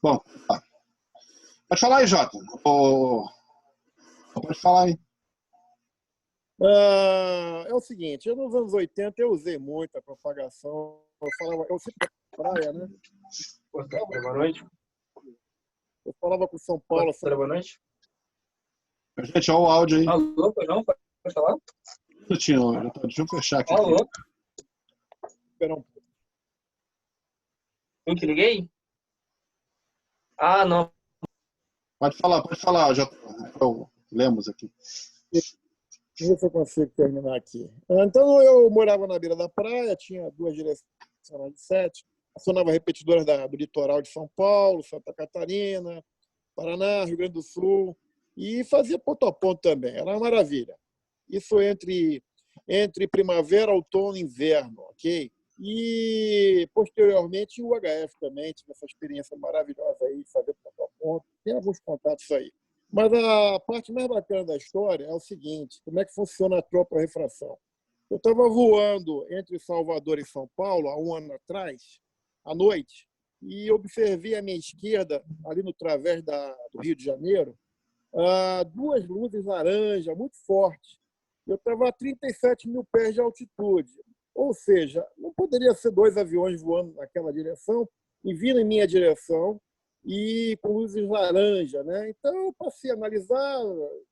Bom, tá. Pode falar aí, Jota. Pode falar aí. É o seguinte, eu nos anos 80 eu usei muito a propagação. Eu sempre na praia, né? Boa noite. Eu falava com São Paulo. Boa noite. Gente, olha o áudio aí. Alô, não? Pode falar? Deixa eu fechar aqui. Alô? Espera um pouco. Eu que liguei? Ah, não. Pode falar, Jota. Eu lemos aqui. Vamos ver se eu consigo terminar aqui. Então, eu morava na beira da praia, tinha 2 direções de 7, acionava repetidoras do litoral de São Paulo, Santa Catarina, Paraná, Rio Grande do Sul, e fazia ponto a ponto também. Era uma maravilha. Isso entre primavera, outono e inverno, ok? E, posteriormente, o UHF também tive essa experiência maravilhosa aí, de fazer ponto a ponto. Tem alguns contatos aí. Mas a parte mais bacana da história é o seguinte, como é que funciona a tropo-refração. Eu estava voando entre Salvador e São Paulo, há um ano atrás, à noite, e observei à minha esquerda, ali no través do Rio de Janeiro, 2 luzes laranja, muito fortes. Eu estava a 37 mil pés de altitude. Ou seja, não poderia ser 2 aviões voando naquela direção e vindo em minha direção, e com luzes laranja, né? Então eu passei a analisar,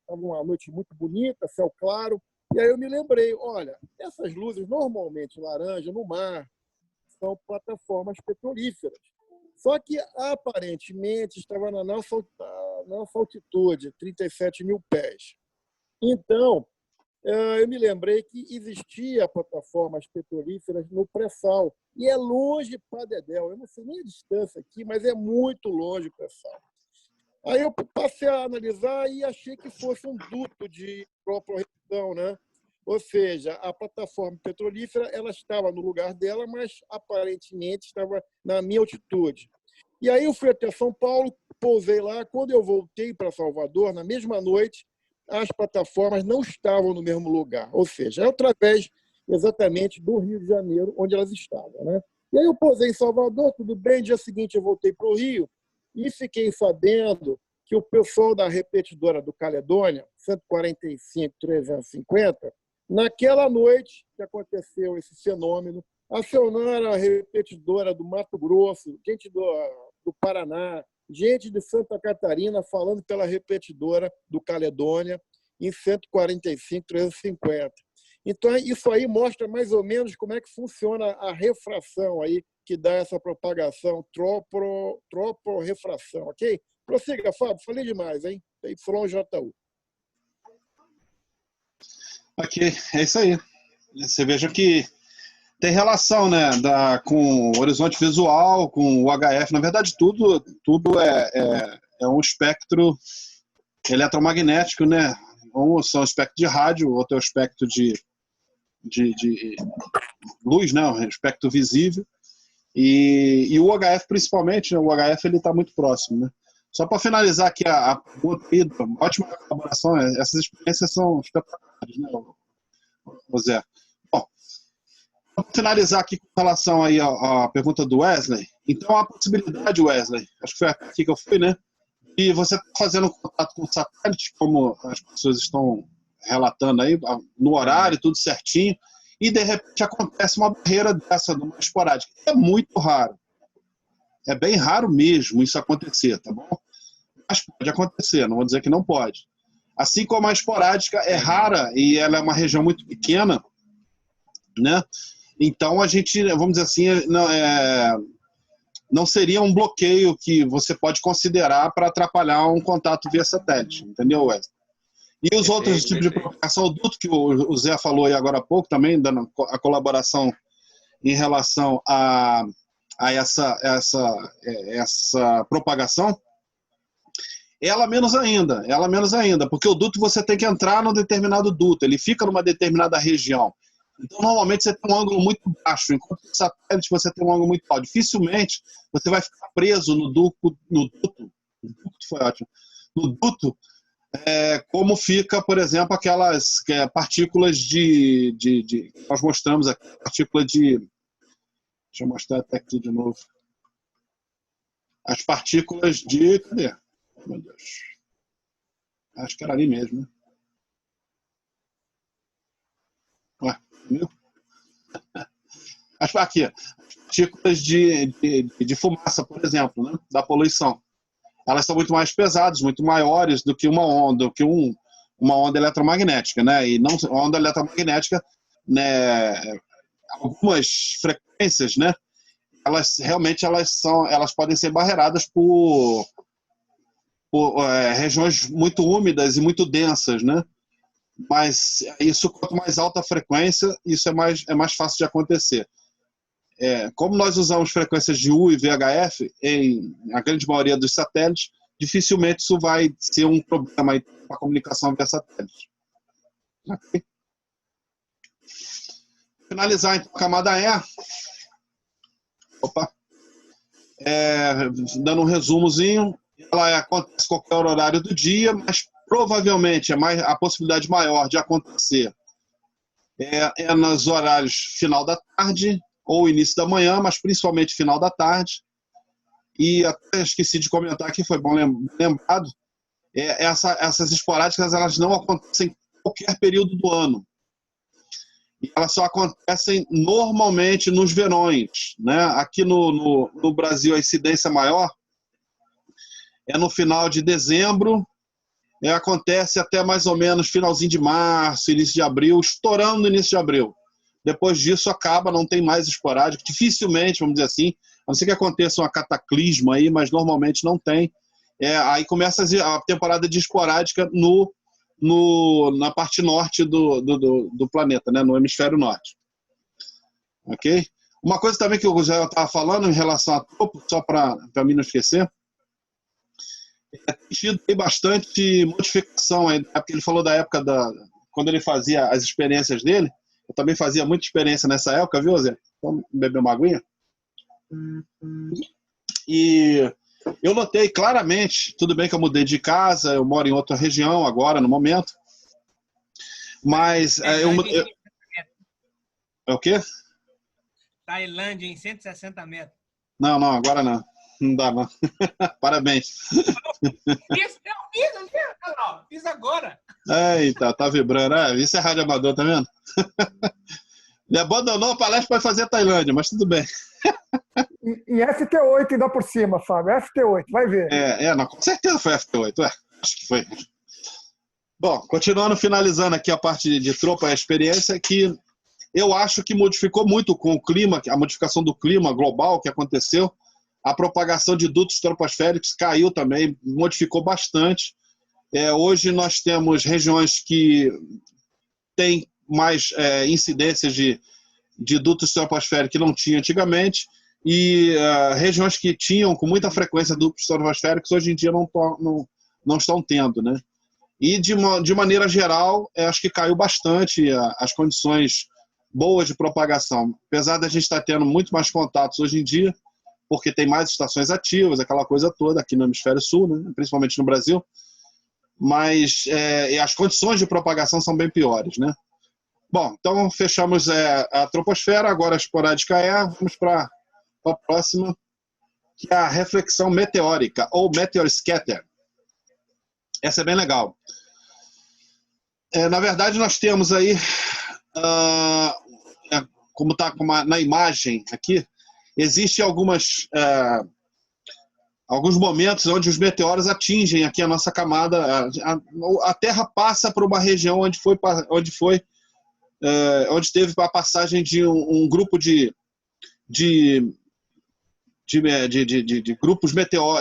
estava uma noite muito bonita, céu claro, e aí eu me lembrei, olha, essas luzes normalmente laranja no mar são plataformas petrolíferas. Só que aparentemente estava na nossa altitude, 37 mil pés. Então, eu me lembrei que existia plataformas petrolíferas no pré-sal. E é longe para Dedéu. Eu não sei nem a distância aqui, mas é muito longe o pré-sal. Aí eu passei a analisar e achei que fosse um duto de proporção, né? Ou seja, a plataforma petrolífera ela estava no lugar dela, mas aparentemente estava na minha altitude. E aí eu fui até São Paulo, pousei lá. Quando eu voltei para Salvador, na mesma noite, as plataformas não estavam no mesmo lugar. Ou seja, é através exatamente do Rio de Janeiro, onde elas estavam, né? E aí eu pousei em Salvador, tudo bem. Dia seguinte eu voltei para o Rio e fiquei sabendo que o pessoal da repetidora do Caledônia, 145-350, naquela noite que aconteceu esse fenômeno, acionaram a repetidora do Mato Grosso, gente do Paraná, gente de Santa Catarina falando pela repetidora do Caledônia em 145-350. Então, isso aí mostra mais ou menos como é que funciona a refração aí, que dá essa propagação, tropo-refração, ok? Prossiga, Fábio, falei demais, hein? YJU. Ok, é isso aí. Você veja que tem relação, né, com o horizonte visual, com o HF. Na verdade, tudo é um espectro eletromagnético, né? Um são o espectro de rádio, outro é o espectro de luz, né? O espectro visível. E o HF, principalmente, né? O HF ele está muito próximo, né? Só para finalizar aqui ótima colaboração, essas experiências são espetaculares, né, José? Bom, para finalizar aqui com relação aí à pergunta do Wesley, então a possibilidade, Wesley, acho que foi aqui que eu fui, né? E você está fazendo contato com o satélite, como as pessoas estão relatando aí, no horário, tudo certinho, e de repente acontece uma barreira dessa, numa esporádica. É muito raro. É bem raro mesmo isso acontecer, tá bom? Mas pode acontecer, não vou dizer que não pode. Assim como a esporádica é rara e ela é uma região muito pequena, né? Então a gente, vamos dizer assim, não seria um bloqueio que você pode considerar para atrapalhar um contato via satélite, entendeu, Wesley? E os outros tipos de propagação, o duto que o Zé falou aí agora há pouco, também dando a colaboração em relação a essa propagação, ela menos ainda, porque o duto você tem que entrar num determinado duto, ele fica numa determinada região. Então, normalmente, você tem um ângulo muito baixo, enquanto no satélite você tem um ângulo muito alto. Dificilmente você vai ficar preso no duto foi ótimo, no duto, como fica, por exemplo, aquelas partículas nós mostramos aqui, partícula de... Deixa eu mostrar até aqui de novo. as partículas de... Cadê? Meu Deus. Acho que era ali mesmo, né? Ué, viu? Aqui, as partículas de fumaça, por exemplo, né? Da poluição. Elas são muito mais pesadas, muito maiores do que uma onda, uma onda eletromagnética, né? E não a onda eletromagnética, né? Algumas frequências, né? Elas realmente elas podem ser barreiradas por regiões muito úmidas e muito densas, né? Mas isso, quanto mais alta a frequência, isso é mais fácil de acontecer. Como nós usamos frequências de U e VHF em a grande maioria dos satélites, dificilmente isso vai ser um problema para a comunicação via satélite. Okay? Finalizar então a camada E. Dando um resumozinho, ela acontece em qualquer horário do dia, mas provavelmente a possibilidade maior de acontecer é nos horários final da tarde ou início da manhã, mas principalmente final da tarde. E até esqueci de comentar aqui, foi bom lembrado, essas esporádicas elas não acontecem em qualquer período do ano. E elas só acontecem normalmente nos verões, né? Aqui no Brasil a incidência maior é no final de dezembro, acontece até mais ou menos finalzinho de março, início de abril, estourando no início de abril. Depois disso acaba, não tem mais esporádico, dificilmente, vamos dizer assim, a não ser que aconteça uma cataclisma aí, mas normalmente não tem. Aí começa a temporada de esporádica na parte norte do planeta, né? No hemisfério norte. Ok? Uma coisa também que o José estava falando em relação a topo, só para mim não esquecer, tem tido bastante modificação aí, porque ele falou da época quando ele fazia as experiências dele. Eu também fazia muita experiência nessa época, viu, Zé? Vamos beber uma aguinha? E eu notei claramente, tudo bem que eu mudei de casa, eu moro em outra região agora, no momento, mas é o quê? Tailândia em 160 metros. Não, agora não. Não dá, não. Parabéns. Fiz agora. Eita, tá vibrando. Isso é rádio amador, tá vendo? Ele abandonou a palestra para fazer a Tailândia, mas tudo bem. Em FT8 ainda por cima, Fábio. FT8, vai ver. Não, com certeza foi FT8. Acho que foi. Bom, continuando, finalizando aqui a parte de tropa e a experiência, que eu acho que modificou muito com o clima, a modificação do clima global que aconteceu. A propagação de dutos troposféricos caiu também, modificou bastante. Hoje nós temos regiões que têm mais incidências de dutos troposféricos que não tinha antigamente, e regiões que tinham com muita frequência dutos troposféricos hoje em dia não estão tendo, né? E de maneira geral, acho que caiu bastante as condições boas de propagação. Apesar da gente estar tendo muito mais contatos hoje em dia, porque tem mais estações ativas, aquela coisa toda aqui no hemisfério sul, né? Principalmente no Brasil, mas as condições de propagação são bem piores, né? Bom, então fechamos a troposfera, agora a esporádica vamos para a próxima, que é a reflexão meteórica, ou meteor scatter. Essa é bem legal. Na verdade, nós temos aí, como está na imagem aqui, existem alguns momentos onde os meteoros atingem aqui a nossa camada. A Terra passa por uma região onde teve a passagem de um grupo de grupos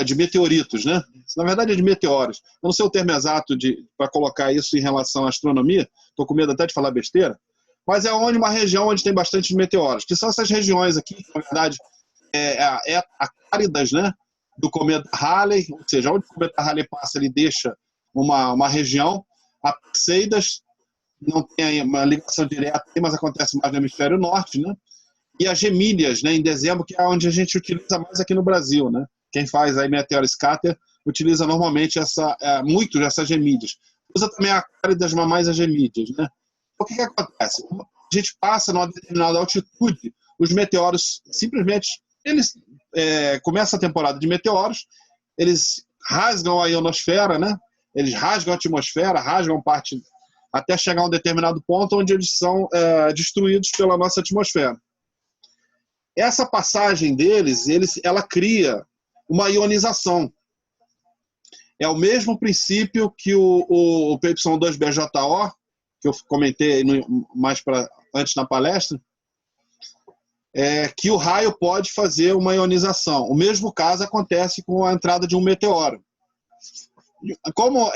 de meteoritos, né? Na verdade é de meteoros. Eu não sei o termo exato para colocar isso em relação à astronomia, estou com medo até de falar besteira, mas é uma região onde tem bastante meteoros, que são essas regiões aqui, que na verdade áridas, né? Do cometa Halley, ou seja, onde o cometa Halley passa, ele deixa uma região. A Perseidas não tem uma ligação direta, mas acontece mais no hemisfério norte, né? E as Gemílias, né, em dezembro, que é onde a gente utiliza mais aqui no Brasil, né? Quem faz aí meteor scatter utiliza normalmente muito dessas Gemílias. Usa também a Cáridas, mas mais as Gemílias, né? O que acontece? A gente passa numa determinada altitude, os meteoros simplesmente eles começa a temporada de meteoros, eles rasgam a ionosfera, né? Eles rasgam a atmosfera, rasgam parte até chegar a um determinado ponto onde eles são destruídos pela nossa atmosfera. Essa passagem deles, ela cria uma ionização. É o mesmo princípio que o PY2BJO, que eu comentei mais antes na palestra, que o raio pode fazer uma ionização. O mesmo caso acontece com a entrada de um meteoro. Como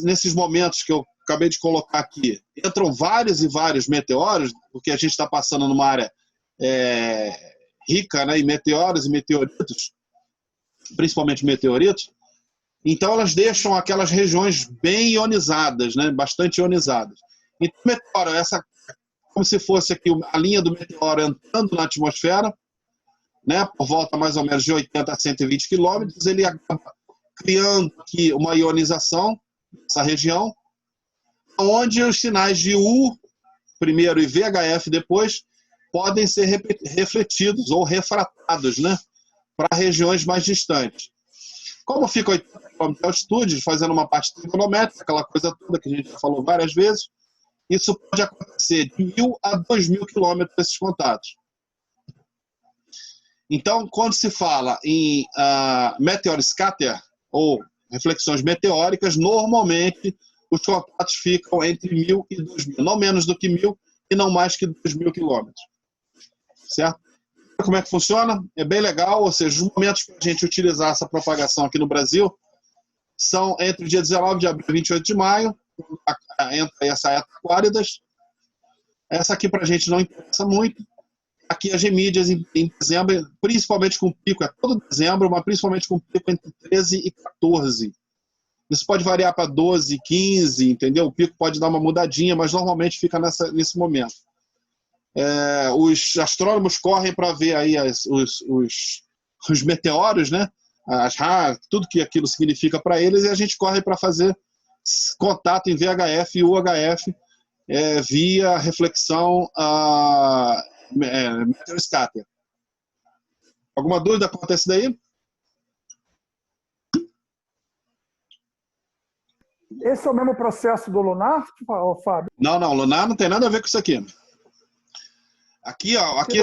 nesses momentos que eu acabei de colocar aqui, entram vários e vários meteoros, porque a gente está passando numa área rica, né, em meteoros e meteoritos, principalmente meteoritos, então elas deixam aquelas regiões bem ionizadas, né, bastante ionizadas. Então o meteoro, como se fosse aqui a linha do meteoro entrando na atmosfera, né, por volta mais ou menos de 80 a 120 quilômetros, ele acaba criando aqui uma ionização nessa região, onde os sinais de U primeiro e VHF depois podem ser refletidos ou refratados, né, para regiões mais distantes. Como fica 80 km de altitude, fazendo uma parte trigonométrica, aquela coisa toda que a gente já falou várias vezes, isso pode acontecer de 1.000 a 2.000 quilômetros desses contatos. Então, quando se fala em meteor scatter, ou reflexões meteóricas, normalmente os contatos ficam entre 1.000 e 2.000, não menos do que 1.000 e não mais que 2.000 quilômetros. Certo? Como é que funciona? É bem legal, ou seja, os momentos para a gente utilizar essa propagação aqui no Brasil são entre o dia 19 de abril e 28 de maio, entra essa época aquáridas. Essa aqui para a gente não interessa muito. Aqui as gemídeas em dezembro, principalmente com pico, todo dezembro, mas principalmente com pico entre 13 e 14. Isso pode variar para 12, 15, entendeu? O pico pode dar uma mudadinha, mas normalmente fica nesse momento. Os astrônomos correm para ver aí os meteoros, né? Tudo que aquilo significa para eles, e a gente corre para fazer contato em VHF e UHF via reflexão meteor scatter. Alguma dúvida quanto a isso daí? Esse é o mesmo processo do lunar, Fábio? Não, lunar não tem nada a ver com isso aqui. Aqui, ó, aqui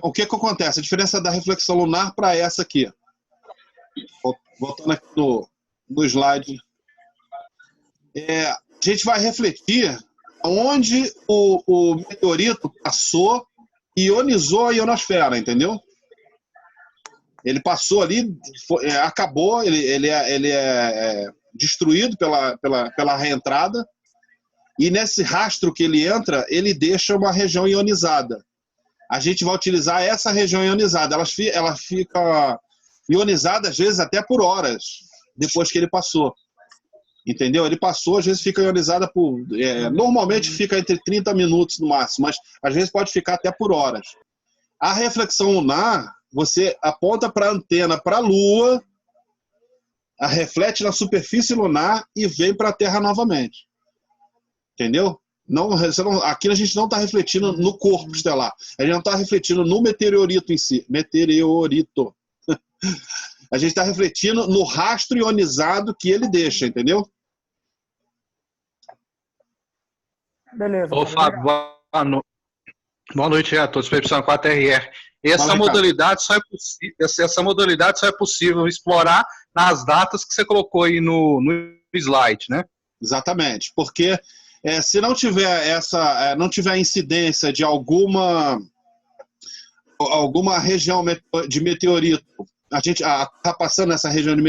o que acontece? A diferença da reflexão lunar para essa aqui. Voltando aqui no slide. A gente vai refletir onde o meteorito passou e ionizou a ionosfera, entendeu? Ele passou ali, acabou, ele é destruído pela reentrada, e nesse rastro que ele entra, ele deixa uma região ionizada. A gente vai utilizar essa região ionizada. Ela fica ionizada, às vezes, até por horas, depois que ele passou. Entendeu? Ele passou, às vezes fica ionizada por... normalmente fica entre 30 minutos no máximo, mas às vezes pode ficar até por horas. A reflexão lunar, você aponta para a antena, para a Lua, reflete na superfície lunar e vem para a Terra novamente. Entendeu? Aqui a gente não está refletindo no corpo estelar. A gente não está refletindo no meteorito em si. Meteorito. A gente está refletindo no rastro ionizado que ele deixa, entendeu? Beleza. Ô, Fábio, boa noite a todos. Percepção 4RR. Essa modalidade só é possível explorar nas datas que você colocou aí no slide, né? Exatamente, porque se não tiver não tiver incidência de alguma região de meteorito, a gente está passando nessa região de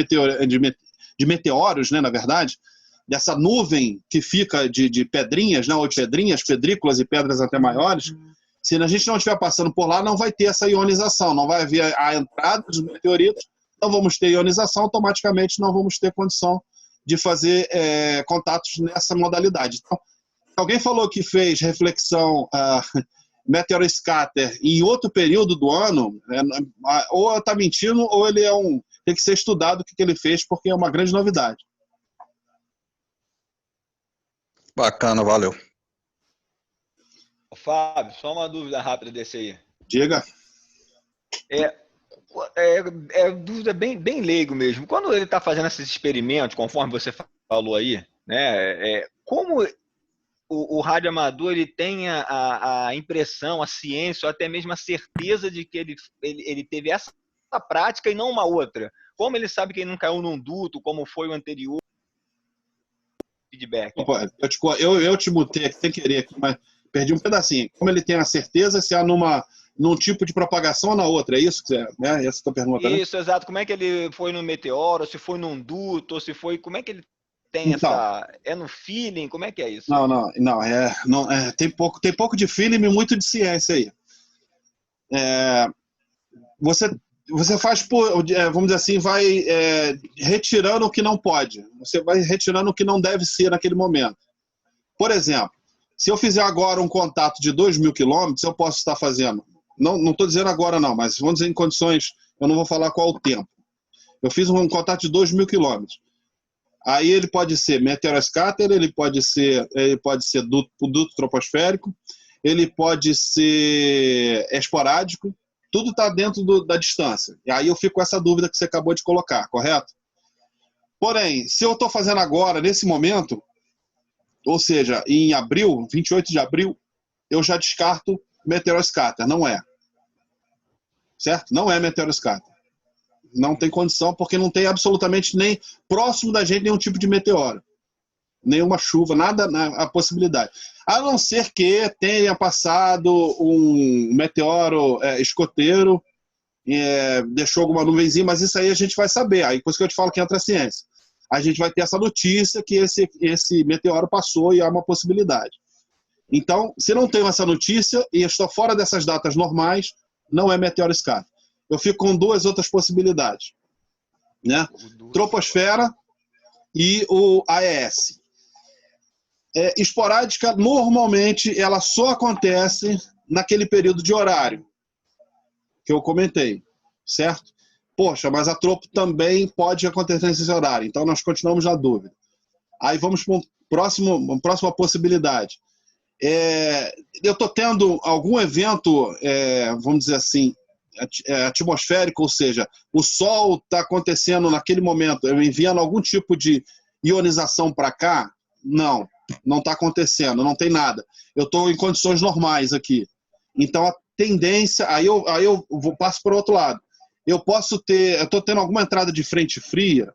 meteoros, né, na verdade, dessa nuvem que fica de pedrinhas, né, ou de pedrículas e pedras até maiores. Se a gente não estiver passando por lá, não vai ter essa ionização, não vai haver a entrada dos meteoritos, não vamos ter ionização, automaticamente não vamos ter condição de fazer contatos nessa modalidade. Então, alguém falou que fez reflexão meteor scatter em outro período do ano, ou está mentindo, ou ele tem que ser estudado o que ele fez, porque é uma grande novidade. Bacana, valeu. Fábio, só uma dúvida rápida desse aí. Diga. dúvida bem leigo mesmo. Quando ele está fazendo esses experimentos, conforme você falou aí, né? Como o rádio amador ele tem a impressão, a ciência, ou até mesmo a certeza de que ele teve essa prática e não uma outra? Como ele sabe que ele não caiu num duto, como foi o anterior feedback? Opa, eu te mutei aqui sem querer, aqui, mas perdi um pedacinho. Como ele tem a certeza se há num tipo de propagação ou na outra? É isso que né? Essa é a tua pergunta, né? Isso, exato. Como é que ele foi no meteoro, se foi num duto, ou se foi... Como é que ele tem Então, essa... É no feeling? Como é que é isso? não. Tem pouco de feeling e muito de ciência aí. Você faz vamos dizer assim, vai retirando o que não pode. Você vai retirando o que não deve ser naquele momento. Por exemplo, se eu fizer agora um contato de 2.000 quilômetros, eu posso estar fazendo... Não estou dizendo agora não, mas vamos dizer em condições... Eu não vou falar qual o tempo. Eu fiz um contato de 2.000 quilômetros. Aí ele pode ser meteoroscáter, ele pode ser duto troposférico, ele pode ser esporádico, tudo está dentro da distância. E aí eu fico com essa dúvida que você acabou de colocar, correto? Porém, se eu estou fazendo agora, nesse momento, ou seja, em abril, 28 de abril, eu já descarto meteoroscáter, não é. Certo? Não é meteoroscáter. Não tem condição, porque não tem absolutamente nem próximo da gente nenhum tipo de meteoro. Nenhuma chuva, nada, a possibilidade. A não ser que tenha passado um meteoro escoteiro, deixou alguma nuvenzinha, mas isso aí a gente vai saber. Aí, por isso que eu te falo que entra a ciência. A gente vai ter essa notícia que esse meteoro passou e há uma possibilidade. Então, se não tenho essa notícia e estou fora dessas datas normais, não é meteoroscáter. Eu fico com duas outras possibilidades, né? Troposfera e o AES. Esporádica, normalmente, ela só acontece naquele período de horário que eu comentei, certo? Poxa, mas a tropo também pode acontecer nesse horário, então nós continuamos na dúvida. Aí vamos para uma próxima possibilidade. Eu estou tendo algum evento, vamos dizer assim, atmosférico, ou seja, o Sol está acontecendo naquele momento, eu enviando algum tipo de ionização para cá? Não está acontecendo, não tem nada. Eu estou em condições normais aqui. Então a tendência, aí eu passo para o outro lado. Eu estou tendo alguma entrada de frente fria,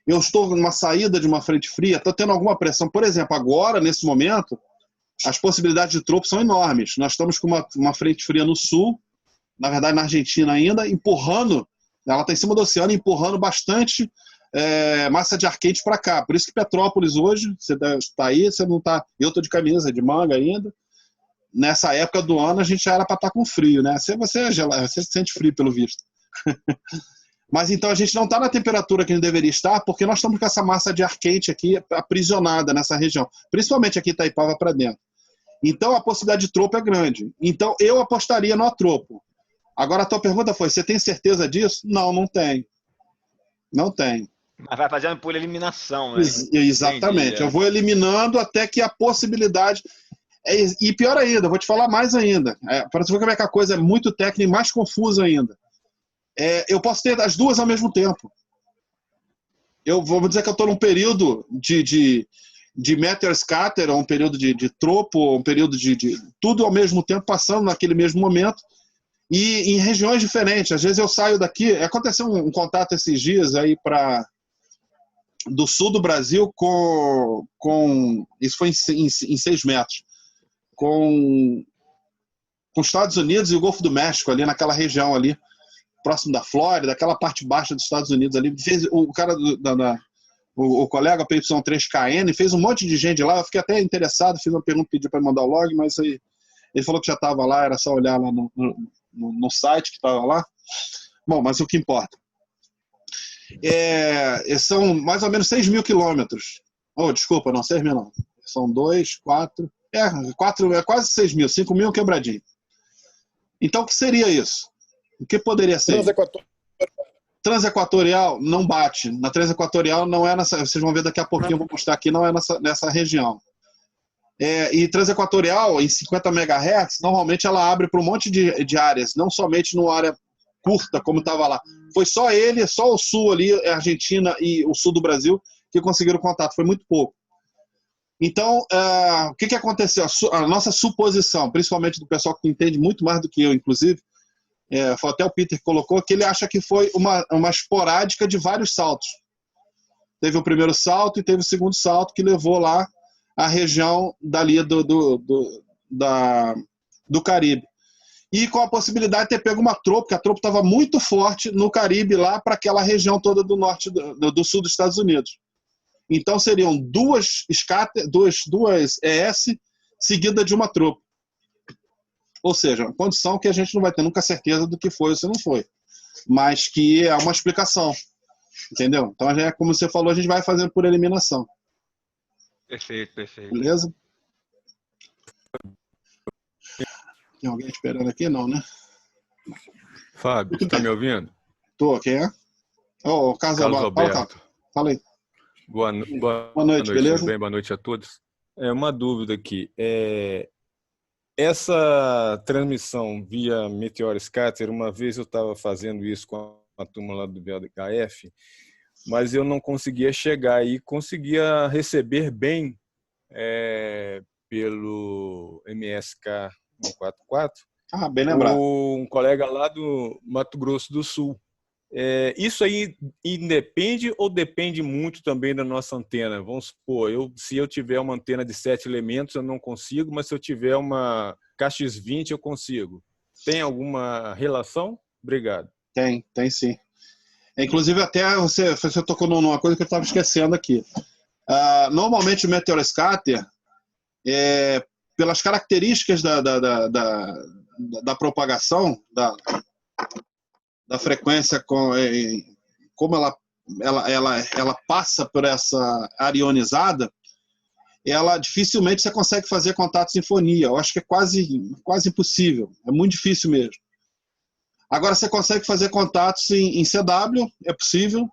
eu estou numa saída de uma frente fria, estou tendo alguma pressão. Por exemplo, agora, nesse momento, as possibilidades de tropo são enormes. Nós estamos com uma frente fria no sul, na verdade na Argentina ainda, empurrando, ela está em cima do oceano, empurrando bastante massa de ar quente para cá. Por isso que Petrópolis hoje, você está aí, você não está... Eu estou de camisa, de manga ainda. Nessa época do ano a gente já era para estar com frio, né? Você é gelado, você sente frio pelo visto. Mas então a gente não está na temperatura que a gente deveria estar, porque nós estamos com essa massa de ar quente aqui aprisionada nessa região, principalmente aqui em Itaipava para dentro. Então a possibilidade de tropo é grande. Então eu apostaria no atropo. Agora a tua pergunta foi, você tem certeza disso? Não tenho. Não tenho. Mas vai fazendo por eliminação, né? Exatamente. Entendi, Eu vou eliminando até que a possibilidade... E pior ainda, vou te falar mais ainda. Para você ver como é que a coisa é muito técnica e mais confusa ainda. Eu posso ter as duas ao mesmo tempo. Eu vou dizer que eu estou num período de meteoroscáter, ou um período de tropo, ou um período de tudo ao mesmo tempo, passando naquele mesmo momento, e em regiões diferentes. Às vezes eu saio daqui... Aconteceu um contato esses dias aí do sul do Brasil com isso foi em 6 metros, com os Estados Unidos e o Golfo do México, ali naquela região ali, próximo da Flórida, aquela parte baixa dos Estados Unidos ali. O cara, o colega PY3KN, fez um monte de gente lá. Eu fiquei até interessado, fiz uma pergunta, pedi para mandar o log, mas aí, ele falou que já estava lá, era só olhar lá no site que estava lá. Bom, mas o que importa. São mais ou menos 6.000 quilômetros. Desculpa, não, 6.000 não. São 2, 4... 4 é quase 6.000, 5.000 quebradinho. Então, o que seria isso? O que poderia ser? Transequatorial não bate. Na transequatorial não é nessa... Vocês vão ver daqui a pouquinho, eu vou mostrar aqui, não é nessa região. E transequatorial, em 50 MHz, normalmente ela abre para um monte de áreas, não somente no área curta como estava lá. Foi só ele, só o sul ali, a Argentina e o sul do Brasil, que conseguiram contato, foi muito pouco. Então, o que aconteceu? A nossa suposição, principalmente do pessoal que entende muito mais do que eu, inclusive, foi até o Peter que colocou, que ele acha que foi uma esporádica de vários saltos. Teve o primeiro salto e teve o segundo salto, que levou lá a região dali do Caribe. E com a possibilidade de ter pego uma tropa, porque a tropa estava muito forte no Caribe, lá para aquela região toda do norte, do sul dos Estados Unidos. Então seriam duas ES seguidas de uma tropa. Ou seja, uma condição que a gente não vai ter nunca certeza do que foi ou se não foi. Mas que é uma explicação. Entendeu? Então, como você falou, a gente vai fazendo por eliminação. Perfeito, perfeito. Beleza? Tem alguém esperando aqui? Não, né? Fábio, tá me ouvindo? Tô, quem é? Ô, Carlos Alberto. Fala aí. Boa noite, beleza? Tudo bem? Boa noite a todos. Uma dúvida aqui. Essa transmissão via Meteor Scatter, uma vez eu estava fazendo isso com a turma lá do VHF, mas eu não conseguia chegar e conseguia receber bem pelo MSK 144. Ah, bem lembrado. Um colega lá do Mato Grosso do Sul. Isso aí independe ou depende muito também da nossa antena? Vamos supor, se eu tiver uma antena de 7 elementos, eu não consigo, mas se eu tiver uma KX20, eu consigo. Tem alguma relação? Obrigado. Tem sim. Inclusive, até você tocou numa coisa que eu estava esquecendo aqui. Normalmente o Meteor Scatter, pelas características da propagação, da frequência, como ela passa por essa área ionizada, ela dificilmente você consegue fazer contato em sinfonia. Eu acho que é quase impossível. É muito difícil mesmo. Agora você consegue fazer contatos em CW, é possível,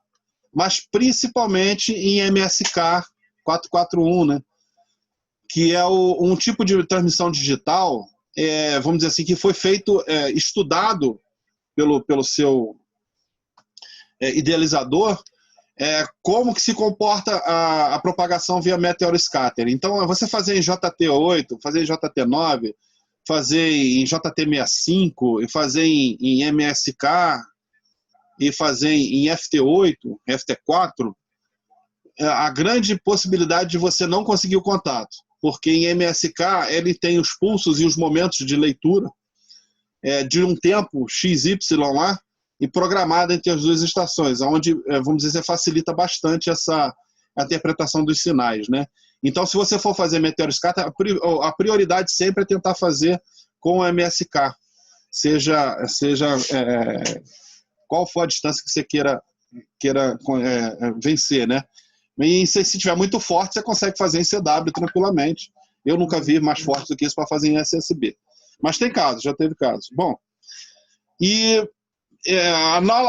mas principalmente em MSK 441, né? Que é um tipo de transmissão digital, vamos dizer assim, que foi feito, estudado pelo seu idealizador, como que se comporta a propagação via Meteor Scatter. Então, você fazer em JT8, fazer em JT9, fazer em JT65, e fazer em MSK, e fazer em FT8, FT4, a grande possibilidade de você não conseguir o contato, porque em MSK ele tem os pulsos e os momentos de leitura de um tempo XY lá, e programado entre as duas estações, onde, vamos dizer, facilita bastante essa interpretação dos sinais, né? Então, se você for fazer Meteor Scatter, a prioridade sempre é tentar fazer com o MSK, seja qual for a distância que você queira vencer, né? E se tiver muito forte, você consegue fazer em CW tranquilamente. Eu nunca vi mais forte do que isso para fazer em SSB. Mas tem casos, já teve casos. Bom, e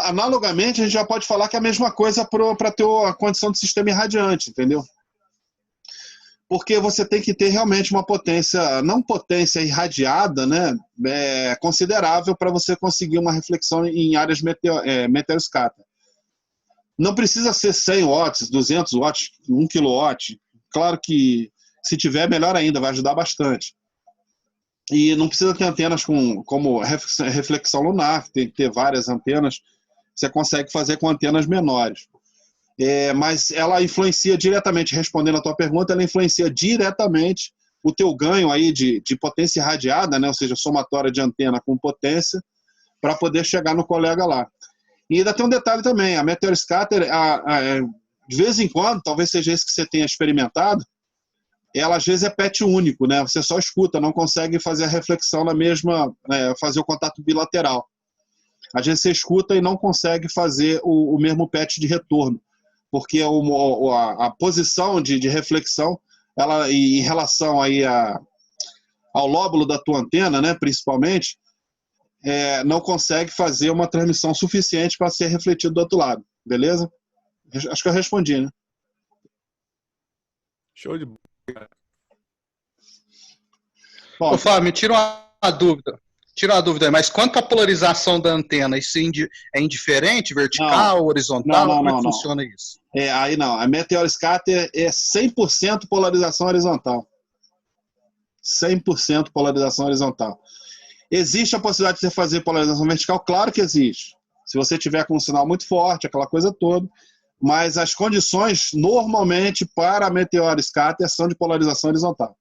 analogamente, a gente já pode falar que é a mesma coisa para ter a condição de sistema irradiante, entendeu? Porque você tem que ter realmente uma potência, não potência irradiada, né, considerável para você conseguir uma reflexão em áreas Meteor Scatter. Não precisa ser 100 watts, 200 watts, 1 kW. Claro que se tiver, melhor ainda, vai ajudar bastante. E não precisa ter antenas como reflexão lunar, tem que ter várias antenas, você consegue fazer com antenas menores. Mas ela influencia diretamente, respondendo a tua pergunta, ela influencia diretamente o teu ganho aí de potência irradiada, né? Ou seja, somatória de antena com potência, para poder chegar no colega lá. E ainda tem um detalhe também, a Meteor Scatter, de vez em quando, talvez seja isso que você tenha experimentado, ela às vezes é PET único, né? Você só escuta, não consegue fazer a reflexão na mesma, fazer o contato bilateral. Às vezes você escuta e não consegue fazer o mesmo PET de retorno, porque a posição de reflexão, ela, em relação aí ao lóbulo da tua antena, né, principalmente, não consegue fazer uma transmissão suficiente para ser refletido do outro lado. Beleza? Acho que eu respondi, né? Show de bola. Ô, Fábio, me tira uma dúvida. Tira a dúvida aí, mas quanto à polarização da antena, isso é indiferente, vertical, horizontal? Não, Como é que não. funciona isso? Aí não. A Meteor Scatter é 100% polarização horizontal. 100% polarização horizontal. Existe a possibilidade de você fazer polarização vertical? Claro que existe. Se você tiver com um sinal muito forte, aquela coisa toda. Mas as condições, normalmente, para a Meteor Scatter são de polarização horizontal.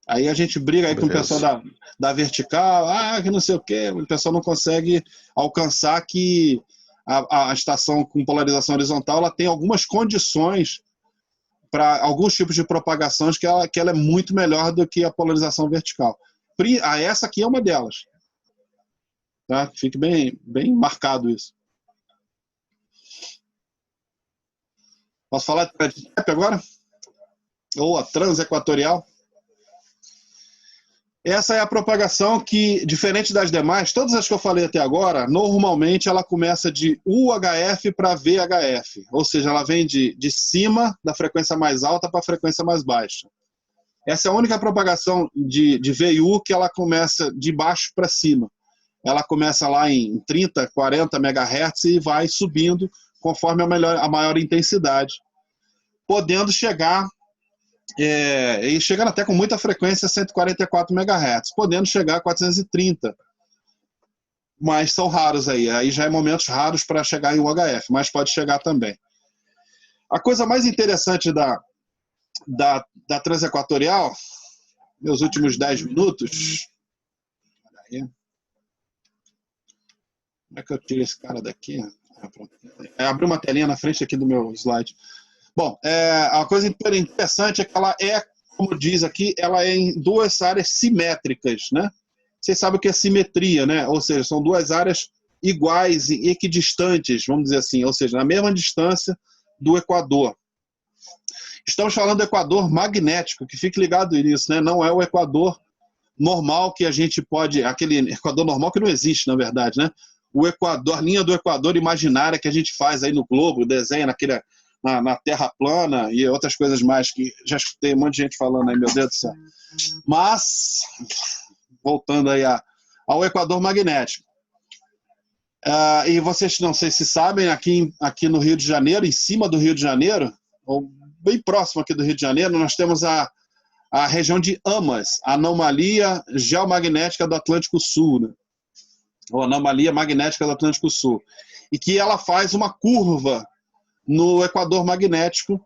Aí a gente briga aí com o pessoal da vertical, que não sei o quê, o pessoal não consegue alcançar que a estação com polarização horizontal ela tem algumas condições para alguns tipos de propagações que ela é muito melhor do que a polarização vertical. Essa aqui é uma delas. Tá? Fique bem marcado isso. Posso falar de TREP agora? Ou a transequatorial? Essa é a propagação que, diferente das demais, todas as que eu falei até agora, normalmente ela começa de UHF para VHF. Ou seja, ela vem de cima da frequência mais alta para a frequência mais baixa. Essa é a única propagação de VU que ela começa de baixo para cima. Ela começa lá em 30, 40 MHz e vai subindo conforme a maior intensidade. Podendo chegar... e chegando até com muita frequência 144 MHz, podendo chegar a 430. Mas são raros aí já é momentos raros para chegar em UHF, mas pode chegar também. A coisa mais interessante da transequatorial, meus últimos 10 minutos. Como é que eu tiro esse cara daqui? Abri uma telinha na frente aqui do meu slide. Bom, a coisa interessante é que ela como diz aqui, ela é em duas áreas simétricas, né? Vocês sabem o que é simetria, né? Ou seja, são duas áreas iguais e equidistantes, vamos dizer assim, ou seja, na mesma distância do equador. Estamos falando do equador magnético, que fique ligado nisso, né? Não é o equador normal que a gente pode... Aquele equador normal que não existe, na verdade, né? O equador, a linha do equador imaginária que a gente faz aí no globo, desenha na Terra plana e outras coisas mais que já escutei um monte de gente falando aí, meu Deus do céu. Mas, voltando aí ao equador magnético. E vocês não sei se sabem, aqui no Rio de Janeiro, em cima do Rio de Janeiro, ou bem próximo aqui do Rio de Janeiro, nós temos a região de AMAS, Anomalia Geomagnética do Atlântico Sul, né? Ou Anomalia Magnética do Atlântico Sul. E que ela faz uma curva no equador magnético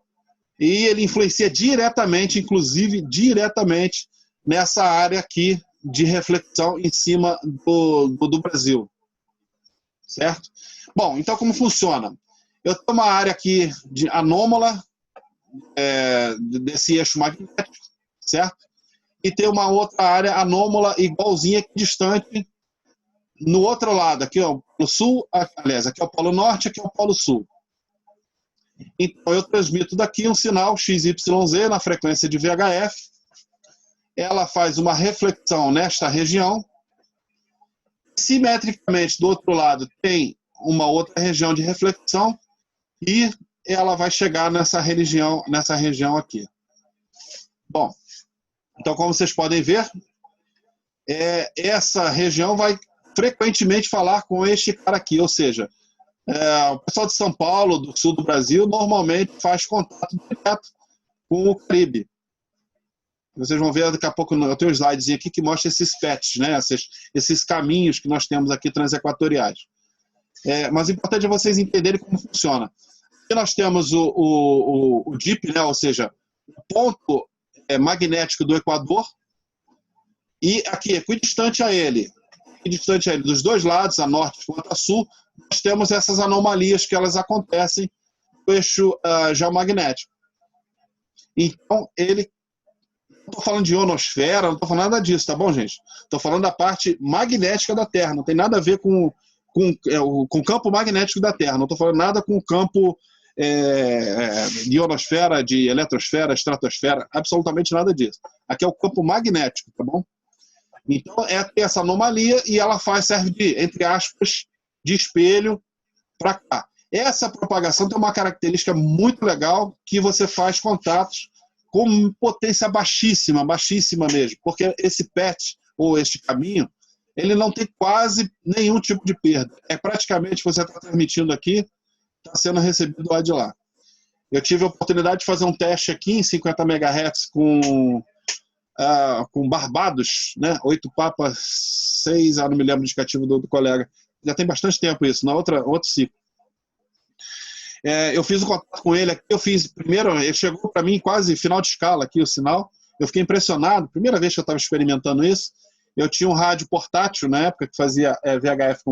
e ele influencia diretamente, inclusive diretamente, nessa área aqui de reflexão em cima do Brasil. Certo? Bom, então como funciona? Eu tenho uma área aqui de anômala desse eixo magnético, certo? E tem uma outra área anômala igualzinha, distante, no outro lado, aqui ó, no sul, aliás, aqui é o polo norte, aqui é o polo sul. Então eu transmito daqui um sinal XYZ na frequência de VHF, ela faz uma reflexão nesta região, simetricamente do outro lado tem uma outra região de reflexão e ela vai chegar nessa região aqui. Bom, então como vocês podem ver, essa região vai frequentemente falar com este cara aqui, ou seja, o pessoal de São Paulo, do sul do Brasil, normalmente faz contato direto com o Caribe. Vocês vão ver daqui a pouco, eu tenho um slidezinho aqui que mostra esses FETs, né? esses caminhos que nós temos aqui transequatoriais. Mas o importante é vocês entenderem como funciona. Aqui nós temos o DIP, né? Ou seja, o ponto magnético do Equador, e aqui, equidistante a ele, dos dois lados, a norte quanto a sul, nós temos essas anomalias que elas acontecem no eixo geomagnético. Então, não estou falando de ionosfera, não estou falando nada disso, tá bom, gente? Estou falando da parte magnética da Terra, não tem nada a ver com o campo magnético da Terra, não estou falando nada com o campo de ionosfera, de eletrosfera, estratosfera, absolutamente nada disso. Aqui é o campo magnético, tá bom? Então, tem essa anomalia e ela serve de, entre aspas, de espelho para cá. Essa propagação tem uma característica muito legal, que você faz contatos com potência baixíssima, baixíssima mesmo, porque esse patch, ou este caminho, ele não tem quase nenhum tipo de perda. É praticamente, você está transmitindo aqui, está sendo recebido lá de lá. Eu tive a oportunidade de fazer um teste aqui em 50 MHz com Barbados, né? 8 papas, 6, não me lembro do indicativo do colega. Já tem bastante tempo isso, outro ciclo. Eu fiz o contato com ele aqui, primeiro, ele chegou para mim quase final de escala aqui, o sinal. Eu fiquei impressionado, primeira vez que eu estava experimentando isso. Eu tinha um rádio portátil na época que fazia VHF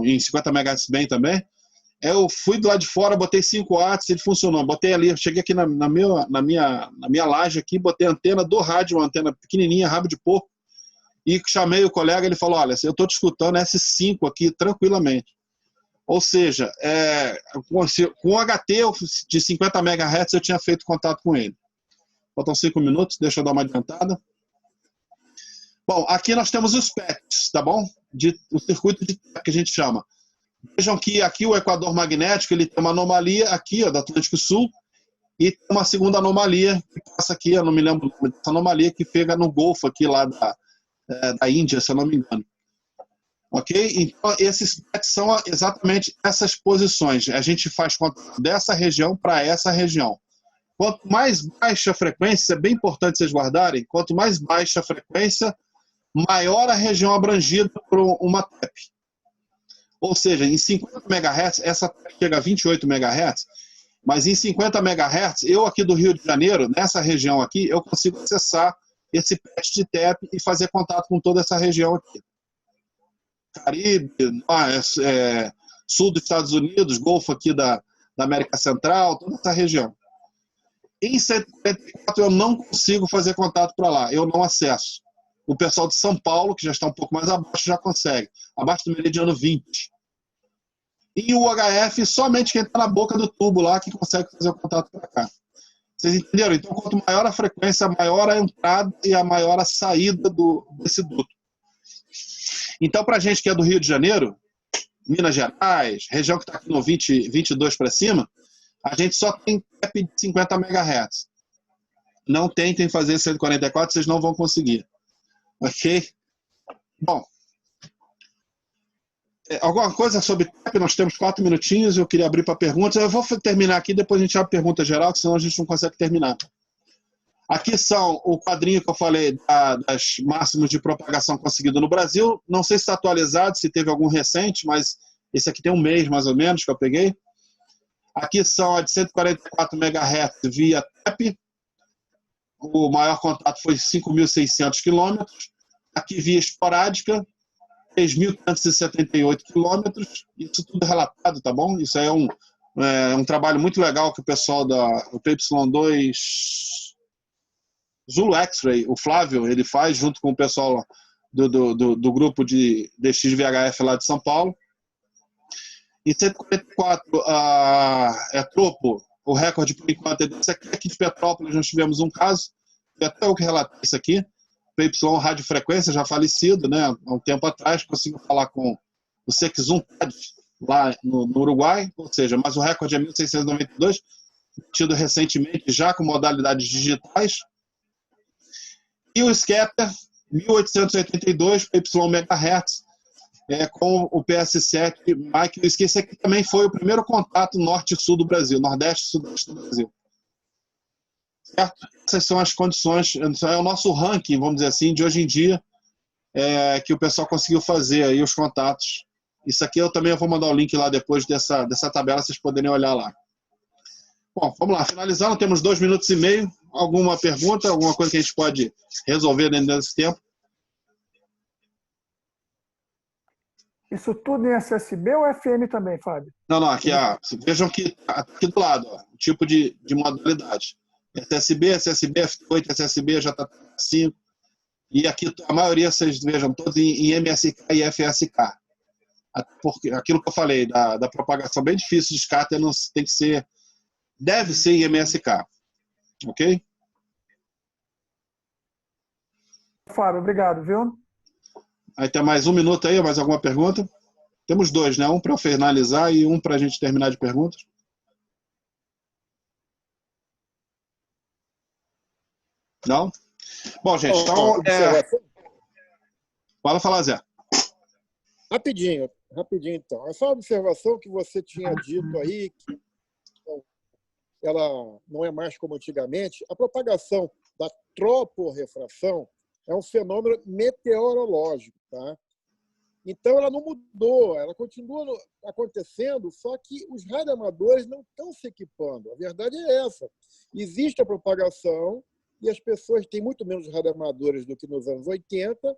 em 50 MHz bem também. Eu fui do lado de fora, botei 5 watts, ele funcionou. Botei ali, cheguei aqui na minha laje aqui, botei a antena do rádio, uma antena pequenininha, rabo de porco, e chamei o colega, ele falou, olha, eu estou te escutando S5 aqui tranquilamente. Ou seja, com o HT de 50 MHz eu tinha feito contato com ele. Faltam 5 minutos, deixa eu dar uma adiantada. Bom, aqui nós temos os PETs, tá bom? O circuito de que a gente chama. Vejam que aqui o equador magnético ele tem uma anomalia aqui, ó, do Atlântico Sul, e tem uma segunda anomalia que passa aqui, eu não me lembro dessa anomalia, que pega no Golfo aqui lá da Índia, se eu não me engano. Ok? Então, esses PETs são exatamente essas posições. A gente faz contato dessa região para essa região. Quanto mais baixa a frequência, é bem importante vocês guardarem, quanto mais baixa a frequência, maior a região abrangida por uma TEP. Ou seja, em 50 MHz, essa TEP chega a 28 MHz, mas em 50 MHz, eu aqui do Rio de Janeiro, nessa região aqui, eu consigo acessar esse PET de TEP e fazer contato com toda essa região aqui. Caribe, sul dos Estados Unidos, Golfo aqui da América Central, toda essa região. Em 144 eu não consigo fazer contato para lá, eu não acesso. O pessoal de São Paulo, que já está um pouco mais abaixo, já consegue. Abaixo do meridiano 20. E o UHF, somente quem está na boca do tubo lá que consegue fazer o contato para cá. Vocês entenderam? Então, quanto maior a frequência, maior a entrada e a maior a saída desse duto. Então, para a gente que é do Rio de Janeiro, Minas Gerais, região que está aqui no 22 para cima, a gente só tem TEP de 50 MHz. Não tentem fazer 144, vocês não vão conseguir. Ok? Bom. Alguma coisa sobre TEP? Nós temos 4 minutinhos, eu queria abrir para perguntas. Eu vou terminar aqui, depois a gente abre pergunta geral, senão a gente não consegue terminar. Aqui são o quadrinho que eu falei das máximos de propagação conseguido no Brasil. Não sei se está atualizado, se teve algum recente, mas esse aqui tem um mês mais ou menos que eu peguei. Aqui são a de 144 MHz via TEP. O maior contato foi 5.600 quilômetros. Aqui via esporádica, 3.578 quilômetros. Isso tudo relatado, tá bom? Isso aí é um trabalho muito legal que o pessoal do PY2 Zulu X-Ray, o Flávio, ele faz junto com o pessoal do grupo de DXVHF lá de São Paulo. Em 144 é tropo, o recorde por enquanto é desse aqui. Aqui de Petrópolis nós tivemos um caso, e até eu que relatei isso aqui, PY radiofrequência, já falecido, né, há um tempo atrás, conseguiu falar com o Sexum lá no Uruguai, ou seja, mas o recorde é 1.692, tido recentemente já com modalidades digitais. E o Scatter, 1882 PY MHz, com o PS7 Mike. Esse aqui também foi o primeiro contato norte e sul do Brasil, nordeste e sudeste do Brasil. Certo? Essas são as condições, é o nosso ranking, vamos dizer assim, de hoje em dia, que o pessoal conseguiu fazer aí os contatos. Isso aqui eu também vou mandar o link lá depois dessa tabela, vocês poderem olhar lá. Bom, vamos lá, finalizando, temos 2 minutos e meio. Alguma pergunta, alguma coisa que a gente pode resolver dentro desse tempo? Isso tudo em SSB ou FM também, Fábio? Não, aqui, vejam que aqui do lado, o tipo de modalidade. SSB, F8, SSB, J5. E aqui a maioria, vocês vejam, todos em MSK e FSK. Porque aquilo que eu falei, da propagação bem difícil de scatter, tem que ser, deve ser em MSK. Ok? Fábio, obrigado, viu? Aí tem mais 1 minuto aí, mais alguma pergunta? Temos 2, né? Um para eu finalizar e um para a gente terminar de perguntas. Não? Bom, gente, Ó, então... observação. Pode falar, Zé. Rapidinho então. Essa observação que você tinha dito aí, que ela não é mais como antigamente, a propagação da troporrefração é um fenômeno meteorológico, tá? Então, ela não mudou, ela continua acontecendo, só que os radioamadores não estão se equipando. A verdade é essa. Existe a propagação e as pessoas têm muito menos radioamadores do que nos anos 80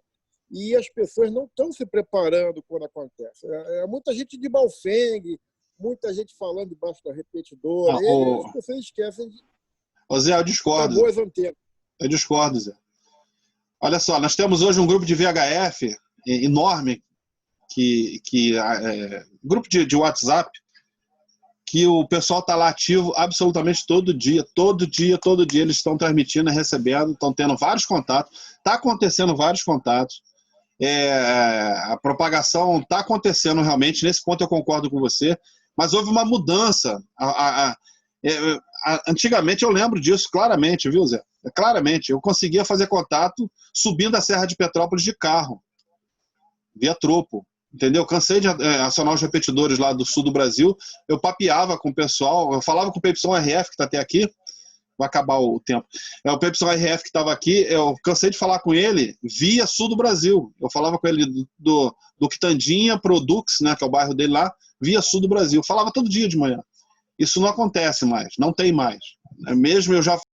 e as pessoas não estão se preparando quando acontece. É muita gente de Baofeng, muita gente falando debaixo da repetidora, e as pessoas esquecem de Ô, Zé, eu discordo. boas antenas. Eu discordo, Zé. Olha só, nós temos hoje um grupo de VHF enorme, grupo de WhatsApp, que o pessoal está lá ativo absolutamente todo dia eles estão transmitindo, recebendo, estão tendo vários contatos, está acontecendo vários contatos, a propagação está acontecendo realmente, nesse ponto eu concordo com você, mas houve uma mudança. Antigamente eu lembro disso claramente, viu, Zé? Claramente, eu conseguia fazer contato subindo a Serra de Petrópolis de carro, via tropo. Entendeu? Cansei de acionar os repetidores lá do sul do Brasil, eu papeava com o pessoal, eu falava com o Pepson RF, que está até aqui, vai acabar o tempo. O Pepson RF que estava aqui, eu cansei de falar com ele via sul do Brasil. Eu falava com ele do Quitandinha pro Dux, né, que é o bairro dele lá, via sul do Brasil. Eu falava todo dia de manhã. Isso não acontece mais, não tem mais. Mesmo eu já